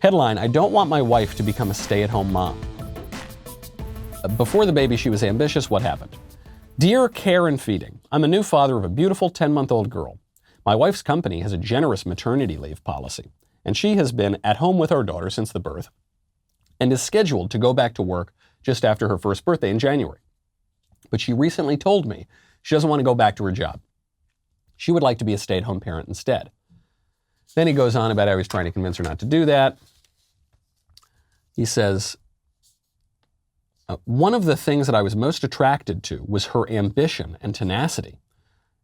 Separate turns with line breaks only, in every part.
Headline, I don't want my wife to become a stay-at-home mom. Before the baby, she was ambitious. What happened? Dear Care and Feeding, I'm a new father of a beautiful 10-month-old girl. My wife's company has a generous maternity leave policy, and she has been at home with our daughter since the birth and is scheduled to go back to work just after her first birthday in January. But she recently told me she doesn't want to go back to her job. She would like to be a stay-at-home parent instead. Then he goes on about how he's trying to convince her not to do that. He says, one of the things that I was most attracted to was her ambition and tenacity.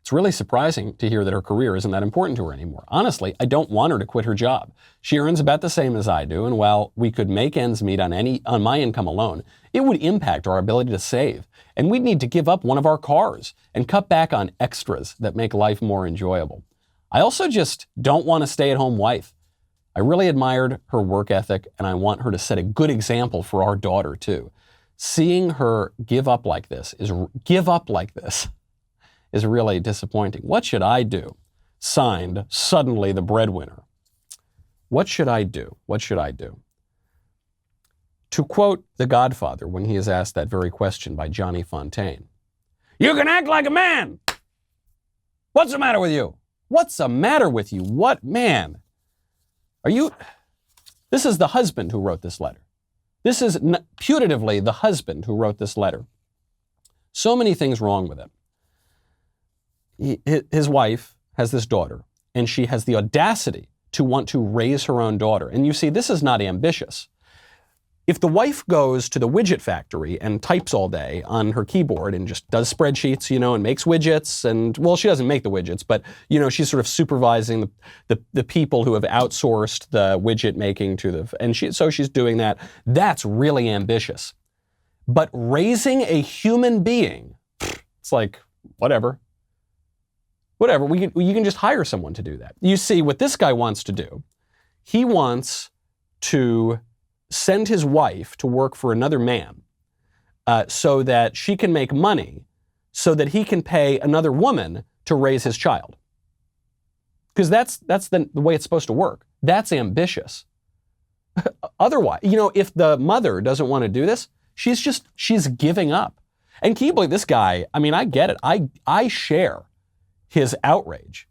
It's really surprising to hear that her career isn't that important to her anymore. Honestly, I don't want her to quit her job. She earns about the same as I do, and while we could make ends meet on my income alone, it would impact our ability to save, and we'd need to give up one of our cars and cut back on extras that make life more enjoyable. I also just don't want a stay-at-home wife. I really admired her work ethic, and I want her to set a good example for our daughter, too. Seeing her give up like this is really disappointing. What should I do? Signed, suddenly the breadwinner. What should I do? What should I do? To quote The Godfather when he is asked that very question by Johnny Fontaine, you can act like a man. What's the matter with you? What's the matter with you? What man? This is the husband who wrote this letter. This is putatively the husband who wrote this letter. So many things wrong with it. His wife has this daughter, and she has the audacity to want to raise her own daughter. And you see, this is not ambitious. If the wife goes to the widget factory and types all day on her keyboard and just does spreadsheets, and makes widgets, and, well, she doesn't make the widgets, but, she's sort of supervising the people who have outsourced the widget making so she's doing that. That's really ambitious. But raising a human being, it's like, whatever, you can just hire someone to do that. You see, what this guy wants to do, he wants to send his wife to work for another man so that she can make money so that he can pay another woman to raise his child. Because that's the way it's supposed to work. That's ambitious. Otherwise, if the mother doesn't want to do this, she's giving up. And can you believe this guy? I mean, I get it. I share his outrage.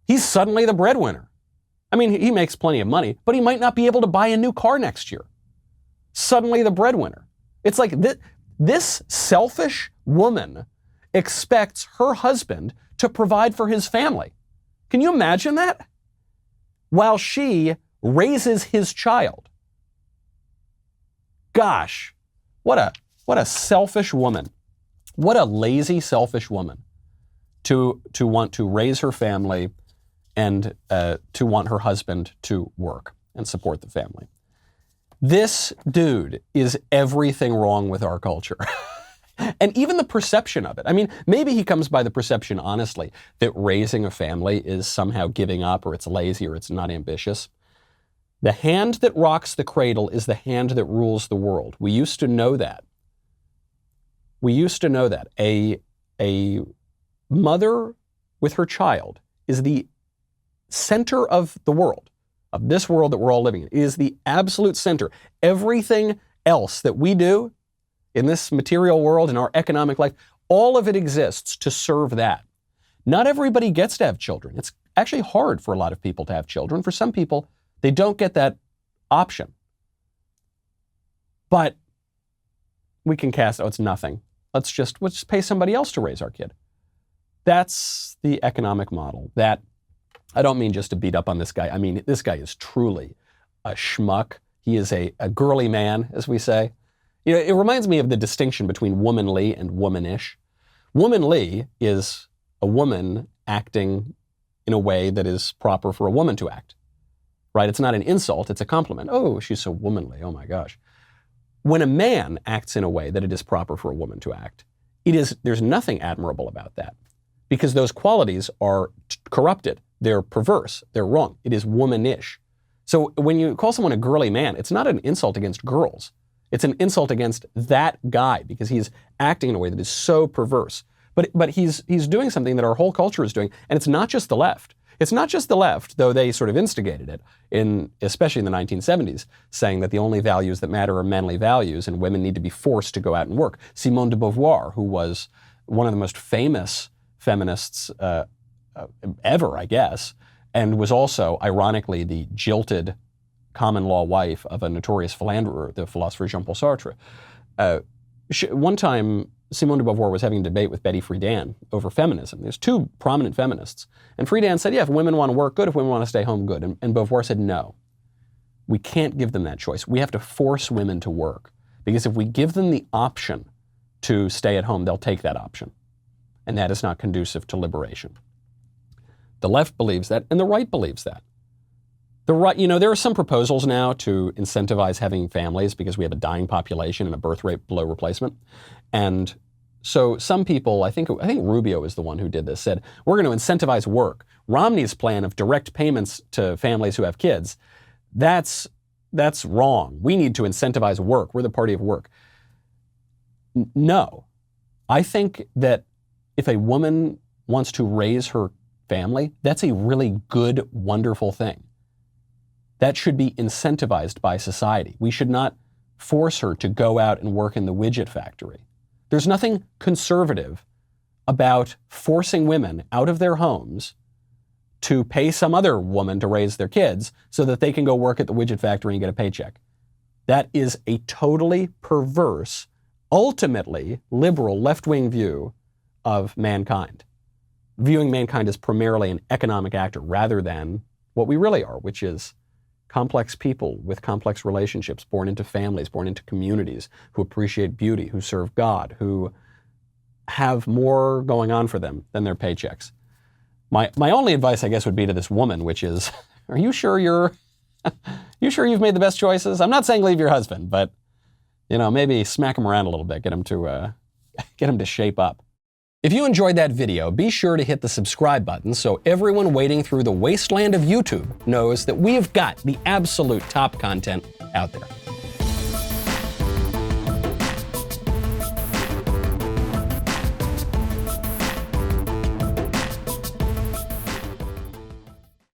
He's suddenly the breadwinner. I mean, he makes plenty of money, but he might not be able to buy a new car next year. Suddenly the breadwinner. It's like this selfish woman expects her husband to provide for his family. Can you imagine that? While she raises his child. Gosh, what a selfish woman. What a lazy, selfish woman. To want to raise her family and to want her husband to work and support the family. This dude is everything wrong with our culture. And even the perception of it. I mean, maybe he comes by the perception, honestly, that raising a family is somehow giving up, or it's lazy, or it's not ambitious. The hand that rocks the cradle is the hand that rules the world. We used to know that. A mother with her child is the center of the world, of this world that we're all living in. It is the absolute center. Everything else that we do in this material world, in our economic life, all of it exists to serve that. Not everybody gets to have children. It's actually hard for a lot of people to have children. For some people, they don't get that option. But we can it's nothing. Let's just pay somebody else to raise our kid. That's the economic model. That, I don't mean just to beat up on this guy. I mean, this guy is truly a schmuck. He is a girly man, as we say. It reminds me of the distinction between womanly and womanish. Womanly is a woman acting in a way that is proper for a woman to act, right? It's not an insult, it's a compliment. Oh, she's so womanly, oh my gosh. When a man acts in a way that it is proper for a woman to act, there's nothing admirable about that. Because those qualities are corrupted, they're perverse, they're wrong. It is womanish. So when you call someone a girly man, it's not an insult against girls. It's an insult against that guy because he's acting in a way that is so perverse. But he's doing something that our whole culture is doing, and it's not just the left. It's not just the left, though they sort of instigated it, especially in the 1970s, saying that the only values that matter are manly values and women need to be forced to go out and work. Simone de Beauvoir, who was one of the most famous feminists ever, I guess, and was also, ironically, the jilted common law wife of a notorious philanderer, the philosopher Jean-Paul Sartre. One time, Simone de Beauvoir was having a debate with Betty Friedan over feminism. There's two prominent feminists. And Friedan said, yeah, if women want to work, good. If women want to stay home, good. And Beauvoir said, no. We can't give them that choice. We have to force women to work. Because if we give them the option to stay at home, they'll take that option. And that is not conducive to liberation. The left believes that, and the right believes that. The right, there are some proposals now to incentivize having families because we have a dying population and a birth rate below replacement. And so some people, I think Rubio is the one who did this, said, we're going to incentivize work. Romney's plan of direct payments to families who have kids, that's wrong. We need to incentivize work. We're the party of work. No. I think that if a woman wants to raise her family, that's a really good, wonderful thing. That should be incentivized by society. We should not force her to go out and work in the widget factory. There's nothing conservative about forcing women out of their homes to pay some other woman to raise their kids so that they can go work at the widget factory and get a paycheck. That is a totally perverse, ultimately liberal left-wing view of mankind, viewing mankind as primarily an economic actor rather than what we really are, which is complex people with complex relationships, born into families, born into communities, who appreciate beauty, who serve God, who have more going on for them than their paychecks. My only advice, I guess, would be to this woman, which is, are you sure you've made the best choices? I'm not saying leave your husband, but maybe smack him around a little bit, get him to shape up. If you enjoyed that video, be sure to hit the subscribe button so everyone wading through the wasteland of YouTube knows that we've got the absolute top content out there.